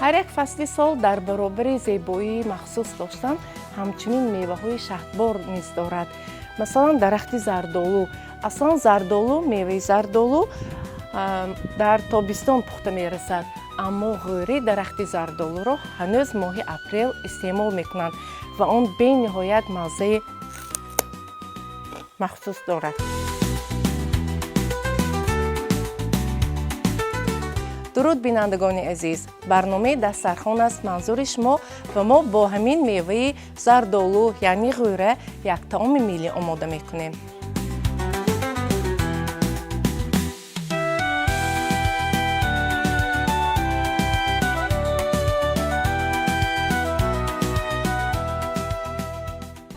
ҳар як фасли сол дар баробари зебоии махсус доштан ҳамчунин меваҳои шаҳрбор низ дорад. Масалан, дарахти зардолу. Аслан зардолу, меваи зардолу дар тобистон пухта мерасад, аммо ғӯри дарахти зардолуро ҳанӯз моҳи апрел истеъмол мекунанд ва он бениҳоят маззаи махсус дорад. дуруд бинандагони азиз, барномаи дастархон аст манзури шумо ва мо бо ҳамин меваи зардолу яъни ғӯра як таоми миллӣ омода мекунем.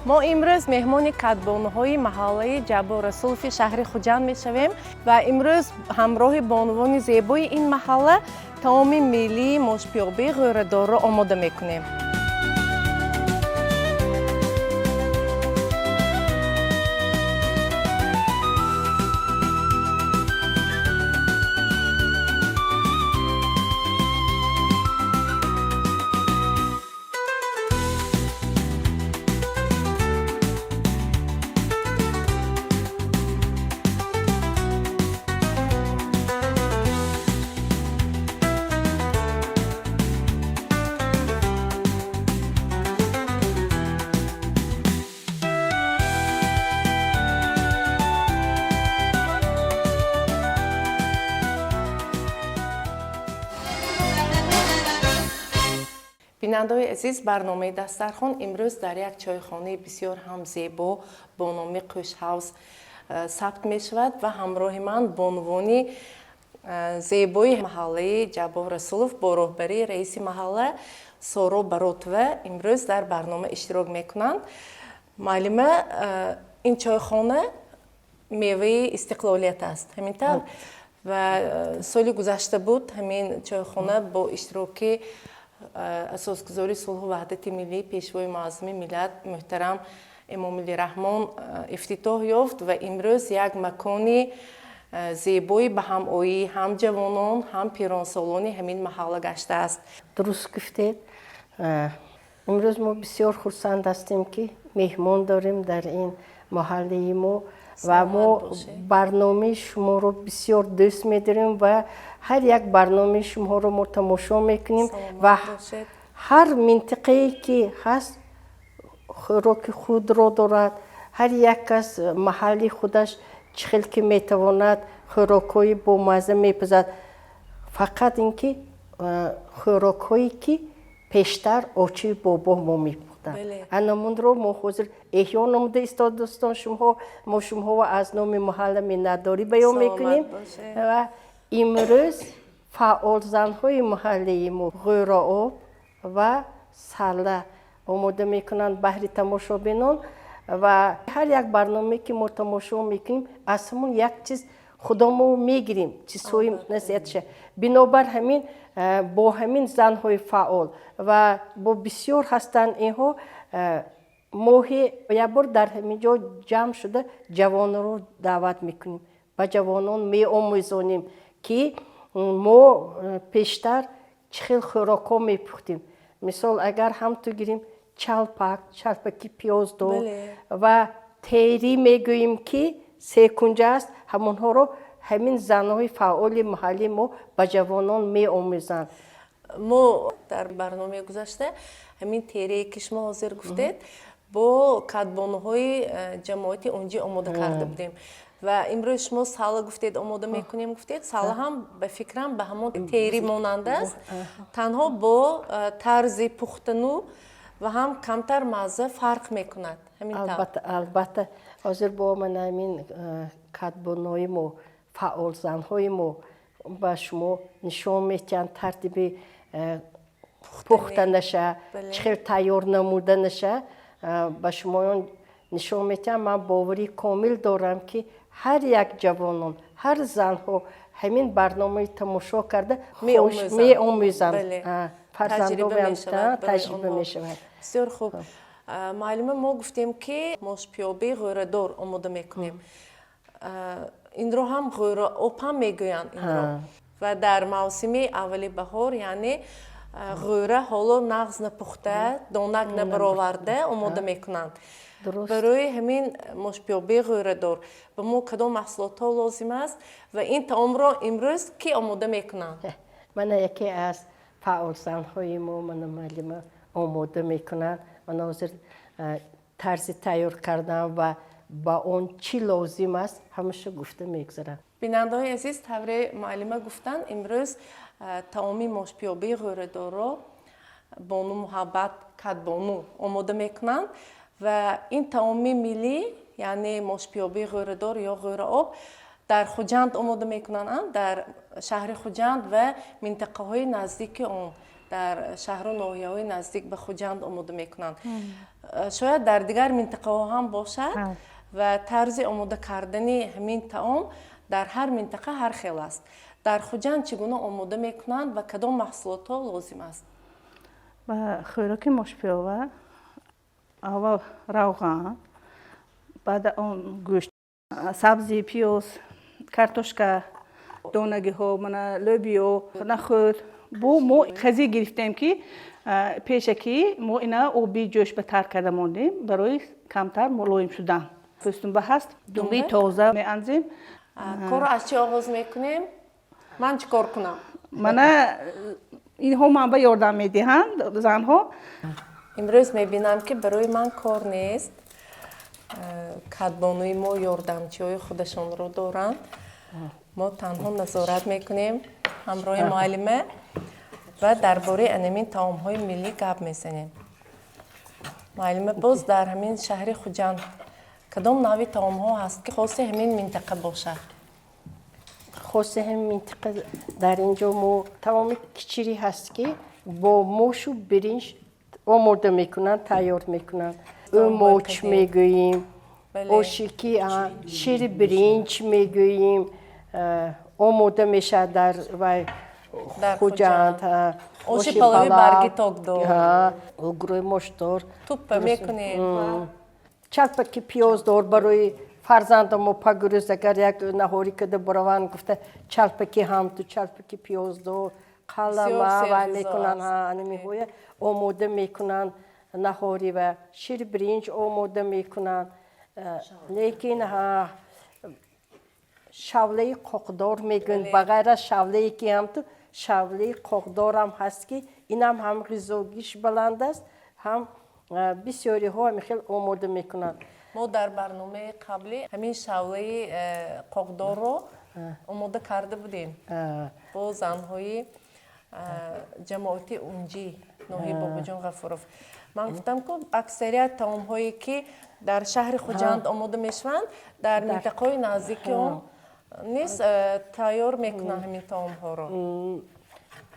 мо имрӯз меҳмони кадбонуҳои маҳаллаи Ҷабор Расулови шаҳри Хуҷанд мешавем ва имрӯз ҳамроҳи бонувони зебои ин маҳалла таоми миллии мошпиёбии ғӯрадорро омода мекунем. бинандаҳои азиз, барномаи дастархон имрӯз дар як чойхонаи бисёр ҳам зебо бо номи Қӯшҳавз сабт мешавад ва ҳамроҳи ман бонувони зебои маҳаллаи Ҷабор Расулов бо роҳбарии раиси маҳалла Соро Баротова имрӯз дар барнома иштирок мекунанд. Маълума, ин чойхона меваи истиқлолият аст. Ҳамин тавр ва соли гузашта буд ҳамин чойхона бо иштироки асосгузори сулҳу ваҳдати миллии пешвои муаззами миллат муҳтарам Эмомилли Раҳмон ифтитоҳ ёфт ва имрӯз як макони зебои ба ҳамоии ҳам ҷавонон, ҳам пиронсолони ҳамин маҳалла гаштааст. Дуруст гуфтед. имрӯз мо бисёр хурсанд ҳастем ки меҳмон дорем дар ин маҳаллаи мо ва мо барномаи шуморо бисёр дӯст медорем ва ҳар як барномаи шуморо мо тамошо мекунем ва ҳар минтақае ки ҳаст хӯроки худро дорад. ҳар як кас маҳалли худаш чӣ хел ки метавонад хӯрокҳои бомазза мепазад. фақат ин ки хӯрокҳое ки пештар очи бобо мо мепухтанд. анамунро мо ҳозир эҳё номуда истодастон мо шумоҳо аз номи маҳалла миннатдорӣ баён мекунем ва имрӯз фаъолзанҳои маҳаллаи мо ғӯраоб ва салла омода мекунанд баҳри тамошобинон ва ҳар як барномае ки мо тамошо мекунем аз ҳамон як чиз худо мо мегирем чизҳои насиҳатша. бинобар ҳамин бо ҳамин занҳои фаъол ва бо бисёр ҳастанд инҳо моҳе якбор дар ҳамин ҷо ҷамъ шуда ҷавонро даъват мекунем ба ҷавонон меомӯзонем ки мо пештар чӣ хел хӯрокҳо мепухтем. мисол агар ҳамту гирем чалпаки пиёздор ва тери мегӯем ки секунҷа аст, ҳамонҳоро ҳамин занҳои фаъоли маҳаллӣ мо ба ҷавонон меомӯзанд. мо дар барномаи гузашта ҳамин терие ки шумо ҳозир гуфтед бо кадбонуҳои ҷамоати онҷӣ омода карда будем ва имрӯз шумо сала гуфтед омода мекунем гуфтед. Сала ҳам ба фикрам ба ҳамон тери монанда аст, танҳо бо тарзи пухтану ва ҳам камтар мазза фарқ мекунад. албатта ҳозир бо ман ҳамин кадбонҳои мо фаъолзанҳои мо ба шумо нишон медиҳанд тартиби пухтанаша чӣ хел тайёр намуданаша ба шумоён нишон медиҳам. ман боварӣ комил дорам ки ҳар як ҷавонон ҳар занҳо ҳамин барномаи тамошо карда меомӯзанд, фарзандонам таҷриба мешавад. бисёр хуб. маълума, мо гуфтем ки мошпиёбии ғӯрадор омода мекунем. инро ҳам ғӯраоб ҳам мегӯянд инро ва дар мавсими аввали баҳор яъне غوره حالا نغز نپخته دانک نبرآورده آماده میکنند. درست. برای همین مشپیابی غوره دار به ما کدام محصولات ها لازم است و این طعام را امروز کی آماده میکنند؟ من یکی از فعال زنهای ما من معلم آماده میکنن. من حاضر طرز تیار کردن و با اون چی لازم است همیشه گفته میگذارم. بیننده های عزیز طور معلمه گفتن امروز طعامی مشپیابی غوره دار را بانو محبت کدبانو آماده میکنند و این طعامی ملی یعنی مشپیابی غوره دار یا غوره آب در خوجند آماده میکنند در شهر خوجند و منطقه های نزدیک آن در شهر و ناحیه های نزدیک به خوجند آماده میکنند. شاید در دیگر منطقه ها هم باشد و طرز آماده کردن همین طعام در هر منطقه هر خیل است. در خوجند چگونه آماده میکنند و کدام محصولات ها لازم است؟ و خوراک مشپیابه اول روغن، بعد اون گوشت، سبزی، پیاز، کارتوشکا، دانگی ها، من لوبیا، نخود. بو ما خزی گرفتیم که پیش که ما اینا آبی جوش به تر کرده موندیم برای کمتر ملایم شدن. پستون به هست دنبی تازه می انزیم. کار از چی آغاز میکنیم؟ من چی کار کنم؟ من اینها من به یاردم میدهند زنها. امروز میبینم که برای من کار نیست. کدبانوی ما یاردمچی های خودشان رو دارند. ما تنها نظارت میکنیم همراه معلمه و درباره انمین طعام های ملی گپ میزنیم. معلمه باز در همین شهر خوجند کدام نوع طعام ها هست که خاص همین منطقه باشد؟ خاص همین منطقه در اینجا ما تمام کچری هست که با موش و برنج آماده میکنن تیار میکنن. موچ میگوییم، اوشیکی شیر برنج میگوییم آماده میشه در خوجند. اوشی پلاوی برگی تاکدار، گروه مشتار توپ میکنیم. چلپکی پیاز دار برای فرزند ما پگروز اگر یک نهاری کده بروان گفته چلپکی هم تو چلپکی پیاز دار قلمه و میکنن انمیهوی آماده میکنن نهاری و شیر برنج آماده میکنن. لیکن شوله قاقدار میگن بغیر از شوله که هم تو شوله قاقدار هم هست که این هم غذاگیش بلند است هم بسیاری ها خیلی آماده میکنن. ما در برنامه قبلی همین شوله قاقدار رو آماده کرده بودیم با زنهای جماعتی اونجی ناحیه بابا جان غفورов. من گفتم که اکثریت طعام هایی که در شهر خوجند آماده میشوند در منطقه های نزدیک اون نیست تیار میکنن همین طعام ها رو.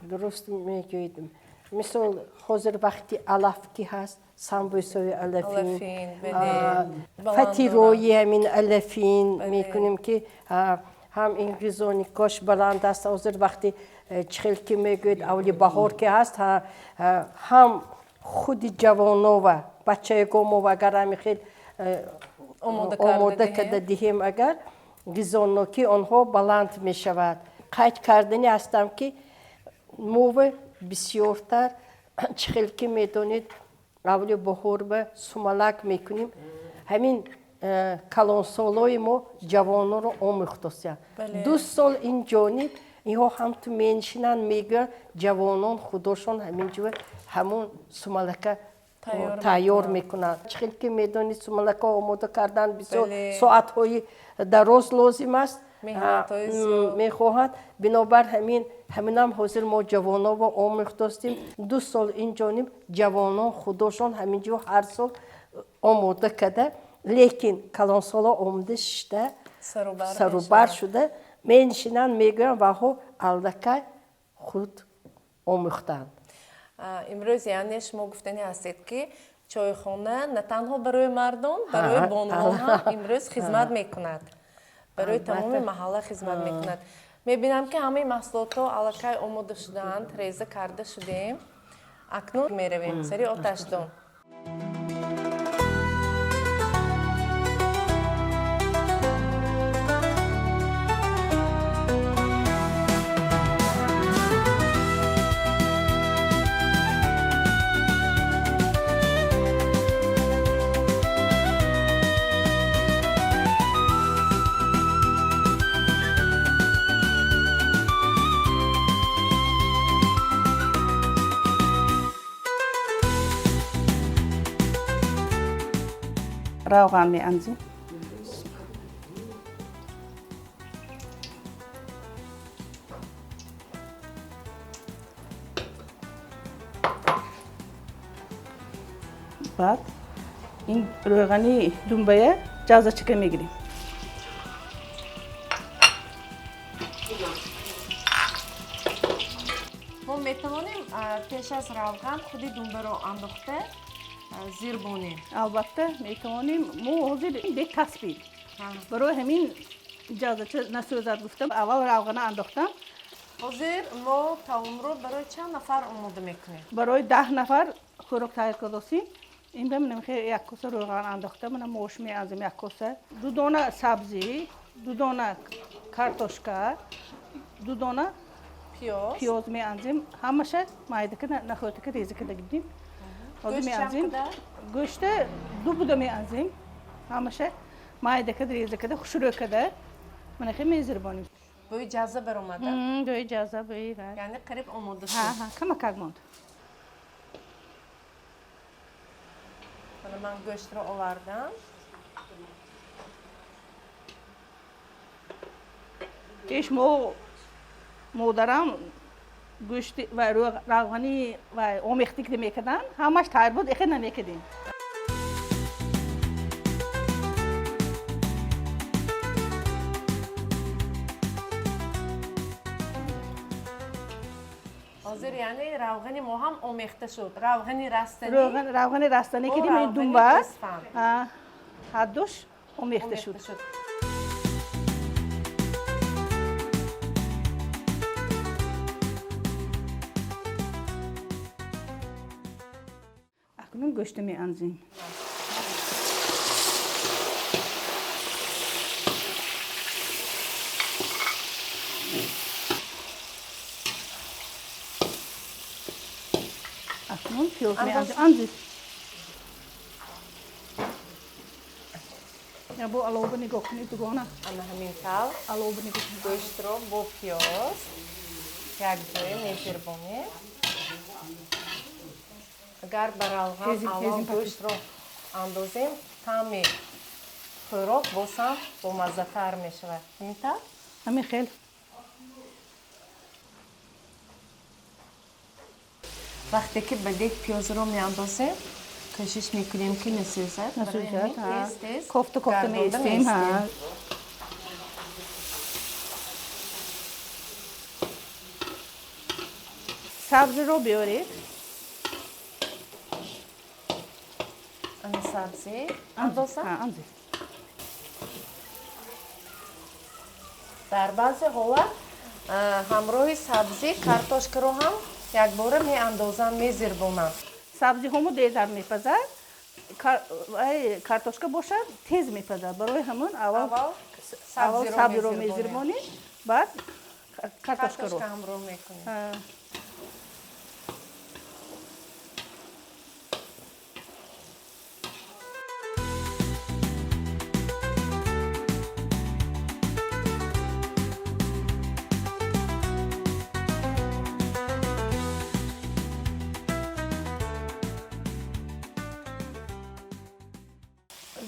درست میگویید. مثل حاضر وقتی علف که هست سامبوسای علفین فتیروی همین علفین میکنیم که هم این غذا کاش بلند است. حاضر وقتی چخیل که میگوید اولی بهار که هست هم خود جوانا و بچه گومو و اگر همی خیلی آماده کرده دهیم اگر غذا که آنها بلند می شود. قید کردنی هستم که موه بسیارتر چخیل که میدونید اولی بهار به سومالک میکنیم. همین کلانسالای ما جوانا رو آموختوسیم. 2 سال این جانب اینها هم تو مینشینن میگن جوانان خودشون همینجور همون سومالکه تیار میکنن. چخیل که میدونید سومالکه آماده کردن بسیار ساعت های دراز لازم است میخواهد. بنابر همین هم حاضر ما جوانا و آموختوستیم. 2 سال این جانب جوانان خودشون همینجور هر سال آماده کرده. لیکن کلانسالا آماده شده سروبر شده می‌نشینن میگن و ها الدکه خود آموختند. امروز یعنی شما گفتنی هستید که چایخانه نه تنها برای مردم برای بانوان هم امروز خدمت میکند. برای تمام محله خدمت میکند. میبینم که همه محصولات ها الکی آماده شدند، ریزه کرده شدیم. اکنون میرویم سری آتش دان. равған می‌انزیم. بعد این روغنی دنبه جازه چکه میگیریم. ما میتوانیم پیش از روغن خودی دنبه رو انداخته زیر بونیم. البته میتوانیم مو حاضر به تصویر. برای همین اجازه چه نسوزد گفتم اول روغن انداختم. حاضر ما تاون رو برای چند نفر آماده میکنیم؟ برای 10 نفر خوراک تیار کردیم. این بهم نمیخواد یک کاسه روغن انداختم. من موش میانزیم یک کاسه. 2 دانه سبزی، 2 دانه کارتوشکا، 2 دانه پیاز میانزیم. همش مایده که نخورده که ریزه که دگیدیم. گوشت چند کده؟ گوشت 2 بوده میانزیم. همش مایده که ریزه که خوشرو کده. من خیلی میزربانیم. بوی جازه برآمده؟ بوی جازه بوی بر. یعنی قریب آماده شد. کم کار ماند. من گوشت رو آوردم. ایش مادرم گوشت و روغنی و آمیختی که میکردن همش تیار بود اخیر نمیکردیم. حاضر یعنی روغنی ما هم آمیخته شد. روغنی رستنی. روغنی رستنی که می دنبال. هر دوش آمیخته شد. اکنون گوشت میانزیم. اکنون پیاز میانزیم. یا با علوبه نگاه کنید تو گونه. اما همین طور علوبه نگاه کنید. گوشت رو با پیاز یک جای میزربونیم. اگر برای اول گوشت رو اندازیم تامی خوراک باسم با مزه تر میشود. همین طور؟ همین خیلی. وقتی که بدید پیاز رو میاندازیم کشش میکنیم که نسوزد. نسوزد. کوفته میستیم. سبزی رو بیارید. این سبزی اندازم. در بعضی حالت همراه سبزی کارتوشکا رو هم یک باره می اندازم میزربونم. سبزی همو دیزر میپزد. کارتوشکا باشد تیز میپزد. برای همون اول سبزی رو میزربونیم. بعد کارتوشکا رو همراه میکنیم.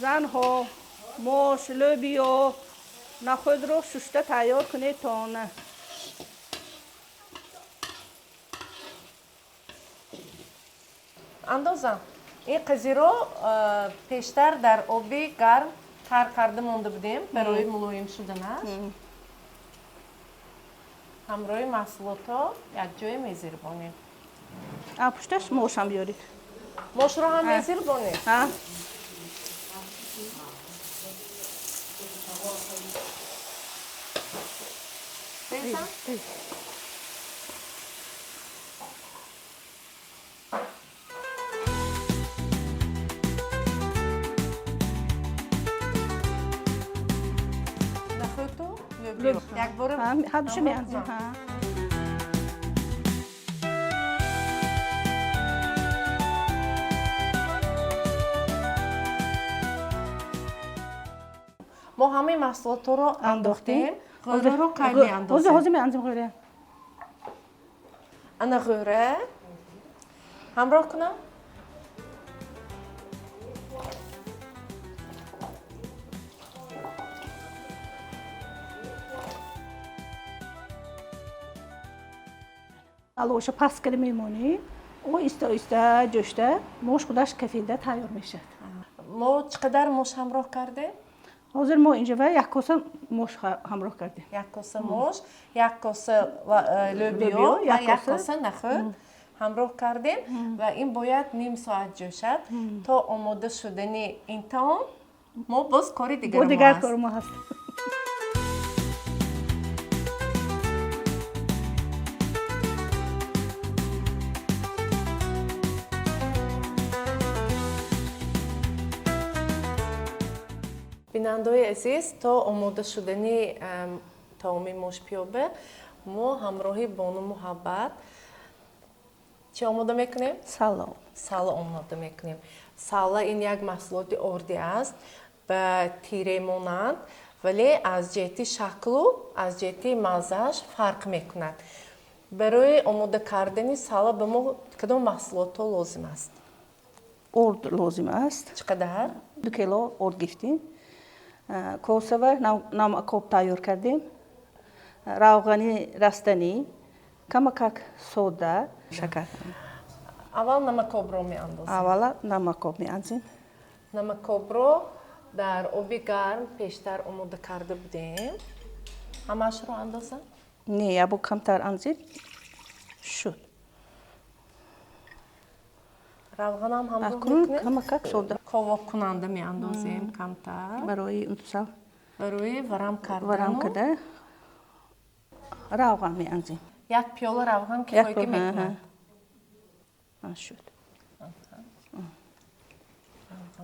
زنها ماش لوبیا نخود رو شسته تیار کنید تانه. اندازم این قضیه رو پیشتر در آبی گرم تر کرده مونده بودیم برای ملایم شدنش. همراه محصولات یک جای میزربونیم. پشتش ماش هم بیارید. ماش رو هم میزربونیم. یک بار هدوش میانزیم. ما همه محصولات رو انداختیم. غوره رو قیلی اندازیم. حوزه میانزیم غوره. انا غوره همراه کنم. алоша паст کرده میمونی او ایستا جوشته موش خودش کفیده تیار میشه. ما چقدر موش همراه کرده؟ حاضر ما اینجا و یک کاسه موش همراه کردیم. یک کاسه موش، یک کاسه لوبیا و یک کاسه نخود همراه کردیم و این باید نیم ساعت جوشد تا آماده شدن این طعام. ما باز کاری دیگر ما دیگر هست. کار ما هست. بیننده‌های عزیز تا آماده شدن طعام موش پیوبه ما همراهی بانو محبت چی آماده میکنیم؟ سالا آماده میکنیم. سالا این یک محصولات اردی است به تیره مانند ولی از جهت شکل و از جهت مزه‌اش فرق میکند. برای آماده کردن سالا به ما کدام محصولات لازم است؟ ارد لازم است. چقدر؟ 2 کیلو ارد گرفتیم. کوسه و نمک آب تیار کردیم. روغنی رستنی، کمک سودا، شکر. اول نمک آب را می‌اندازیم. اولا نمک آب می‌اندازیم. نمک آب را در آب گرم پیشتر آماده کرده بودیم. همش رو اندازم؟ نه، ابو کمتر اندازید. شد. روغن هم همراه اکنون میکنیم؟ کمک سودا. کاوه کننده می‌اندازیم کمتر. برای انتظار. برای ورم کردن. ورم کرده. روغن می‌اندازیم. یک پیاله روغن کفایتی می‌کند. شد. روغن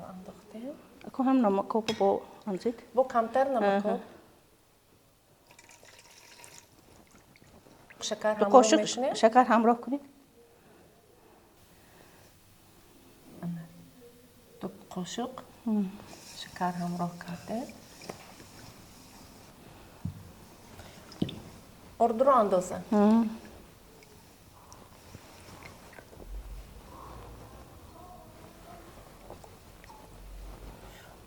انداختیم. اکنون هم نمک آب با اندازید. با کمتر نمک آب. شکر همراه می‌کنیم؟ شکر همراه کنید. 2 قاشق شکر همراه کرده. ارد رو اندازم.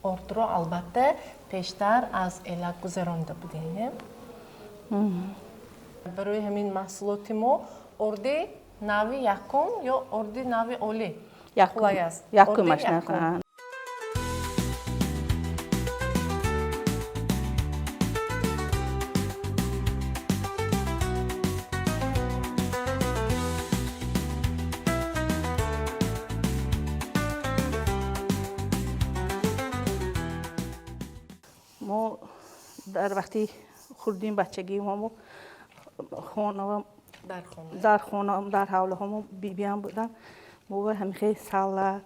ارد رو البته پیشتر از الک گذرانده بودیم. برای همین محصولات ما اردی نوی یکم یا اردی نوی اولی خلای است. یکمش نکنم. ما در وقتی خوردیم بچگی ما خانه در حول هم بی هم بودن. ما هم خیلی سالا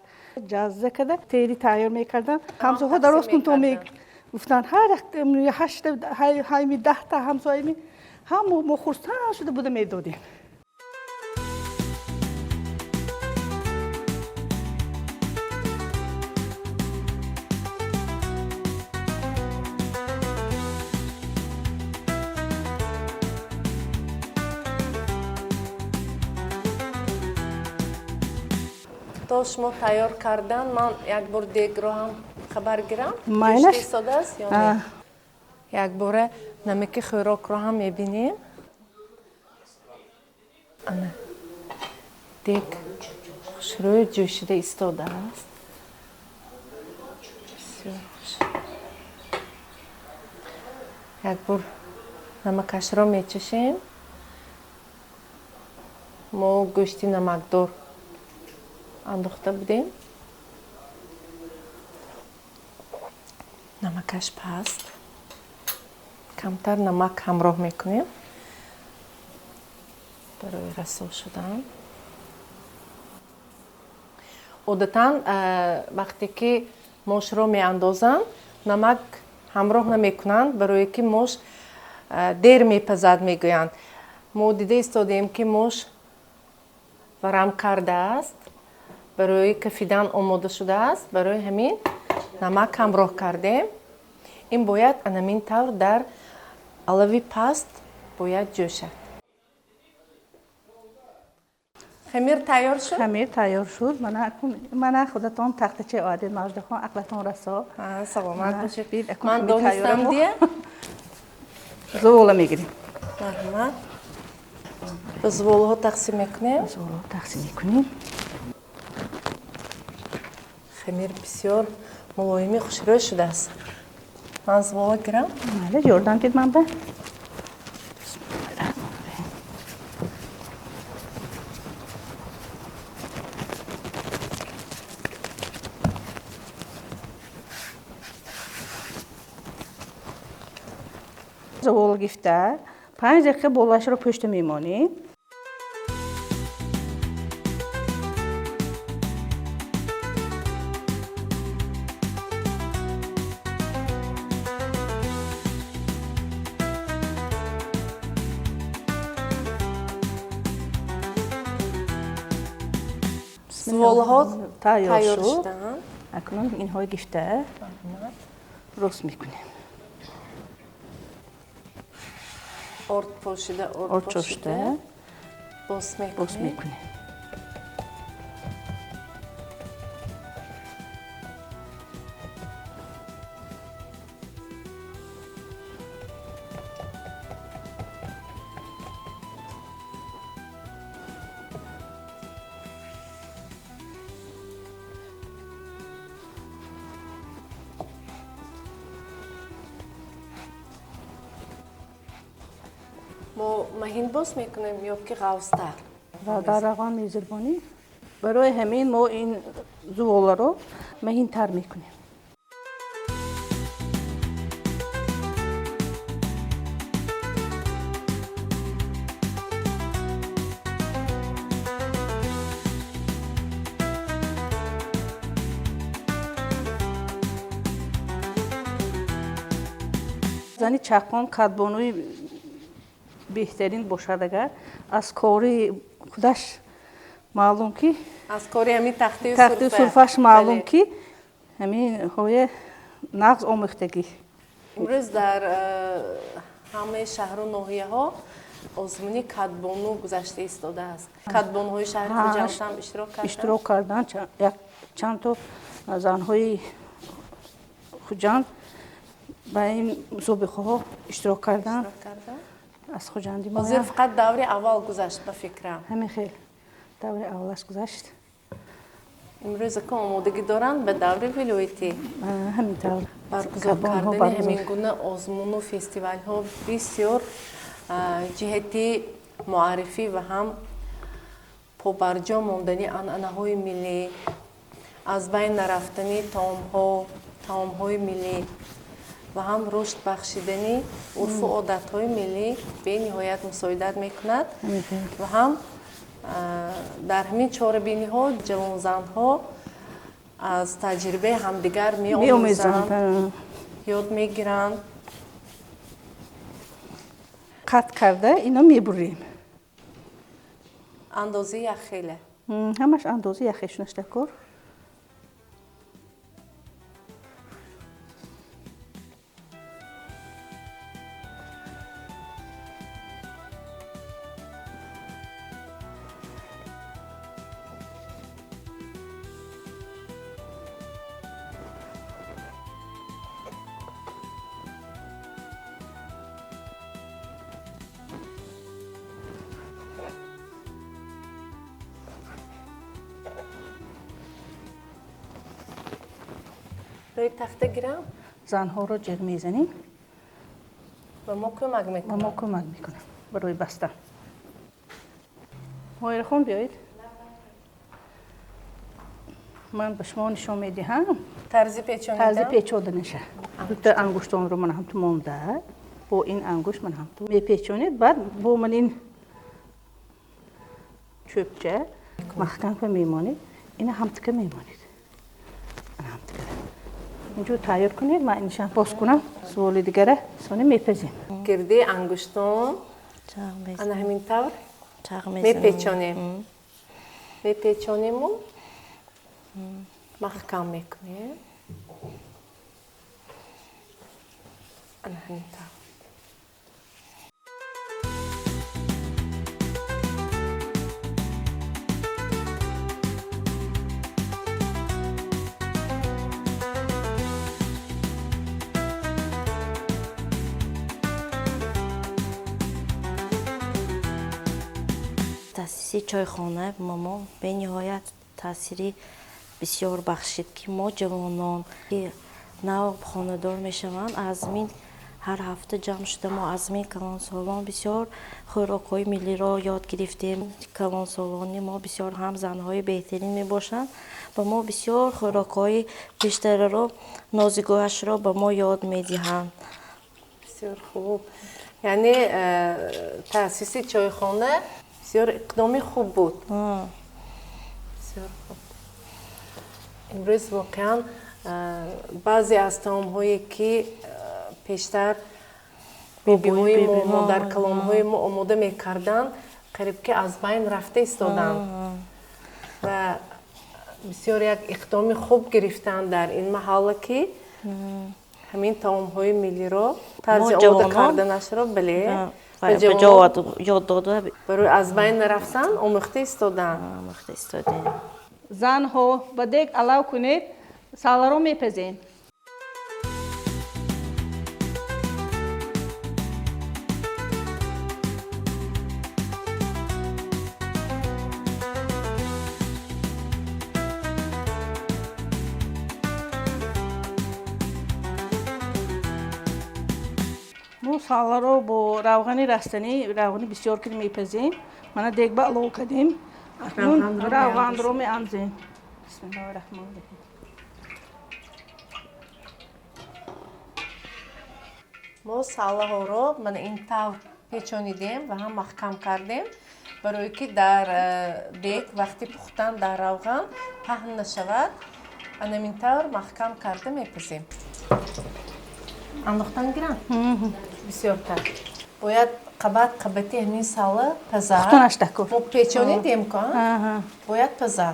جزه کده تیری تیار میکردن. همسایه ها درست کن تو میگفتن هر وقت 8 هایمی 10 تا همسایه می هم ما خورستان شده بوده میدادیم. تا شما تیار کردن من یک بار دیگ رو هم خبر گیرم. ماینش ساده است یا نه؟ یک بار نمک خوراک رو هم میبینیم. دیگ خوشروی جوشیده ایستاده است. بسیار خوش. یک بار نمکش رو میچشیم. ما گوشتی نمکدار انداخته بودیم. نمکش پست. کمتر نمک همراه میکنیم برای رسا شدن. عادتاً وقتی که موش رو میاندازن نمک همراه نمیکنند برای که موش دیر میپزد میگویند. ما دیده ایستادیم که موش ورم کرده است. برای کفیدن آماده شده است. برای همین نمک همراه کردیم. این باید همین طور در علوی پست باید جوشد. خمیر تیار شد؟ خمیر تیار شد. من خودتان تختچه عادی ماجد خان عقلتان رسا. سلامت باشید. من دانستم دیگه. زولا میگیریم. مرحمت. به زوالها تقسیم میکنیم. زوالها تقسیم میکنیم. خمیر بسیار ملایمی خوشروی شده است. من زوالا گیرم. بله یاردم دید من به. زوال گفته 5 دقیقه بولش رو پشت میمانی. زوالها تیار تیار شد. شدن. اکنون اینها گفته درست میکنیم. ارد پوشیده، ارد ارد پوشیده. پوشیده. باز باز میکنیم. میکنیم. ما مهین باز میکنیم یا که غوزتر. و در روان میزبانی برای همین ما این زوالا رو مهین تر میکنیم. زنی چاقان کدبانوی بهترین باشد اگر از کاری خودش معلوم کی از کاری همین تخته سرفش معلوم کی همین های نقض آموختگی. امروز در همه شهر و ناحیه ها آزمونی کدبانو گذشته ایستاده است. کدبانوهای شهر خوجند هم اشتراک کردن. چند تا زنهای خوجند با این مسابقه ها اشتراک کردن. از خوجندی ما حاضر فقط دوره اول گذشت به فکرم. همین خیلی دوره اولش گذشت. امروز که آمادگی دارند به دوره ولایتی همینطور برگزار کردن همین گونه آزمون و فستیوال ها بسیار جهتی معرفی و هم پابرجا ماندنی عنعنه های ملی، از بین نرفتنی طعام های ملی و هم رشد بخشیدنی عرف و عادت های ملی به نهایت مساعدت میکند و هم در همین چهاربینی ها جوان زن ها از تجربه همدیگر می‌آموزند، یاد میگیرند. قطع کرده اینا میبریم. اندازه یخیله. همش اندازه یخشونش دکور. روی تخته گیرم زنها رو جر میزنیم و ما کمک میکنم برای بستن. مایر خون بیایید. من به شما نشون میدهم طرز پیچاندنشه. دو انگشتان رو من هم تو مونده، با این انگشت من هم تو میپیچونید. بعد با من این چوبچه محکم که میمانید، این هم تکه میمانید. اینجور تیار کنید. من اینشان باز کنم. سوال دیگره سانی میپزیم. گرده انگشتان انا همین طور میپیچونیم. میپیچونیم و محکم میکنیم. انا همین طور. تأسیس چایخانه به ما به نهایت تأثیری بسیار بخشید که ما جوانان که نو خانه‌دار میشوند از این هر هفته جمع شده ما از این کلانسالان بسیار خوراک‌های ملی را یاد گرفتیم. کلانسالان ما بسیار هم زن‌های بهترین میباشند و ما بسیار خوراک‌های بیشتر را نازگاهش را به ما یاد میدهند. بسیار خوب. یعنی تأسیس چایخانه بسیار اقدامی خوب بود. بسیار خوب. امروز واقعا بعضی از طعام‌هایی که پیشتر بیبی‌های ما در کلان‌های ما آماده می‌کردند قریب که از بین رفته ایستادند و بسیار یک اقدام خوب گرفتن در این محل که همین طعام‌های ملی را طرز آماده کردنش را بله به یاد داده برای از بین رفتن آموخته ایستادند. زن‌ها به دیگ علاوه کنید ساله را میپزین. ما ساله را با روغن رستنی روغن بسیار که میپزیم. من دیگ با علاوه کردیم. اکنون روغن را می‌انزیم. بسم الله الرحمن الرحیم. ما ساله ها را من این طور پیچانیدیم و هم محکم کردیم برای که در دیگ وقتی پختن در روغن پهن نشود. این طور محکم کرده میپزیم. انداختن گیرن؟ بسیار تر. باید قبطی همین ساله پزر. پختنش دکور. ما پیچانیدیم که باید پزر.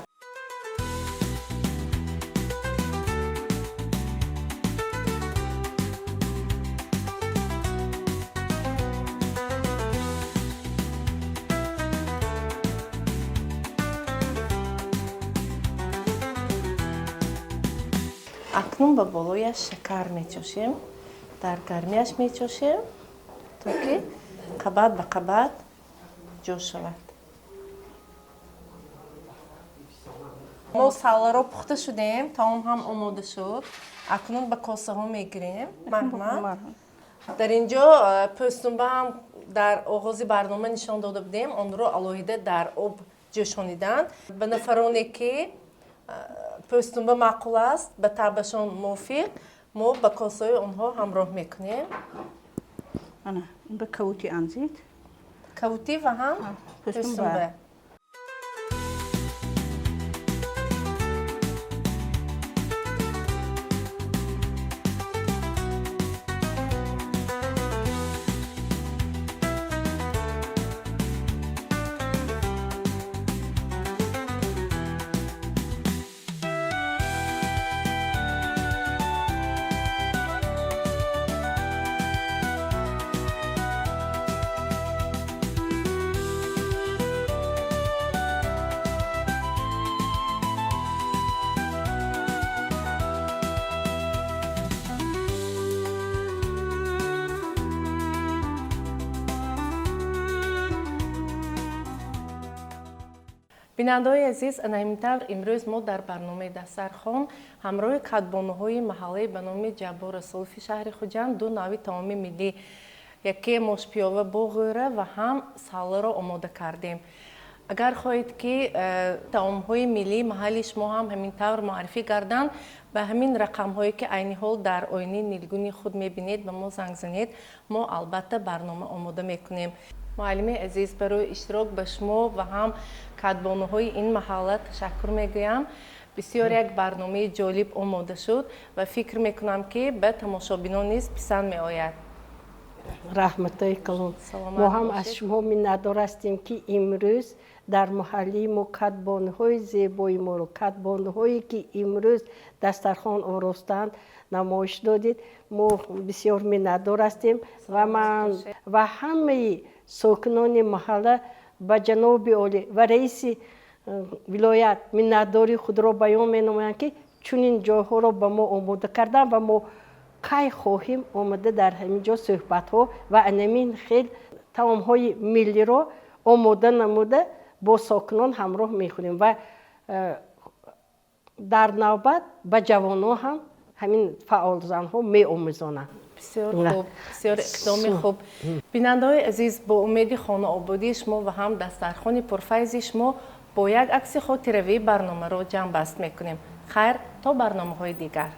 اکنون به بالایش شکر میچوشیم. در گرمیش میچوشیم تا که قبط به قبط جوش شود. ما ساله را پخته شدیم، طعام هم آماده شد. اکنون به کاسه ها میگیریم. مرحمت. در اینجا پستونبه هم در آغاز برنامه نشان داده بودیم. آن را علاوه در آب جوشانیدن. به نفرانی که پستونبه معقول است به طعمشان موافق ما به کاسه آنها همراه میکنیم. این به کوتی انزید. کوتی و هم پستونبه. بیننده‌های عزیز، انایمتر امروز ما در برنامه دسترخوان همراه کدبانوهای محلی به نام جبار سلفی شهر خوجند دو نوع طعام ملی یکی ماش پیاوه با غوره و هم ساله را آماده کردیم. اگر خواهید که طعام‌های ملی محلی شما هم همین طور معرفی کردن به همین رقم‌هایی که عین حال در آینه نیلگونی خود می‌بینید به ما زنگ زنید. ما البته برنامه آماده می‌کنیم. معلم عزیز برای اشتراک به شما و هم کدبانوهای این محله تشکر میگویم. بسیار یک برنامه جالب آماده شد و فکر میکنم که به تماشابینان نیز پسند می آید. رحمتای کلون. ما هم از شما منتظر هستیم که امروز در محله ما کدبانوهای زیبای ما رو کدبانوهایی که امروز دسترخوان آراستند نمایش دادید. ما بسیار منتظر هستیم و من و همه ساکنان محله با جناب عالی و رئیس ولایت منتظری خود را بیان می‌نمایند که چنین جاها را به ما آماده کردن و ما کی خواهیم آمده در همینجا صحبت ها و انمین خیلی طعام های ملی را آماده نموده با ساکنان همراه میخوریم و در نوبت به جوانان هم همین فعال زنها میآموزانند. بسیار خوب، بسیار اقدام خوب. بیننده‌های عزیز، با امید خانه آبادی شما و هم دسترخوان پرفیض شما با یک عکس خاطره‌ای برنامه را جمع بست میکنیم. خیر تا برنامه‌های دیگر.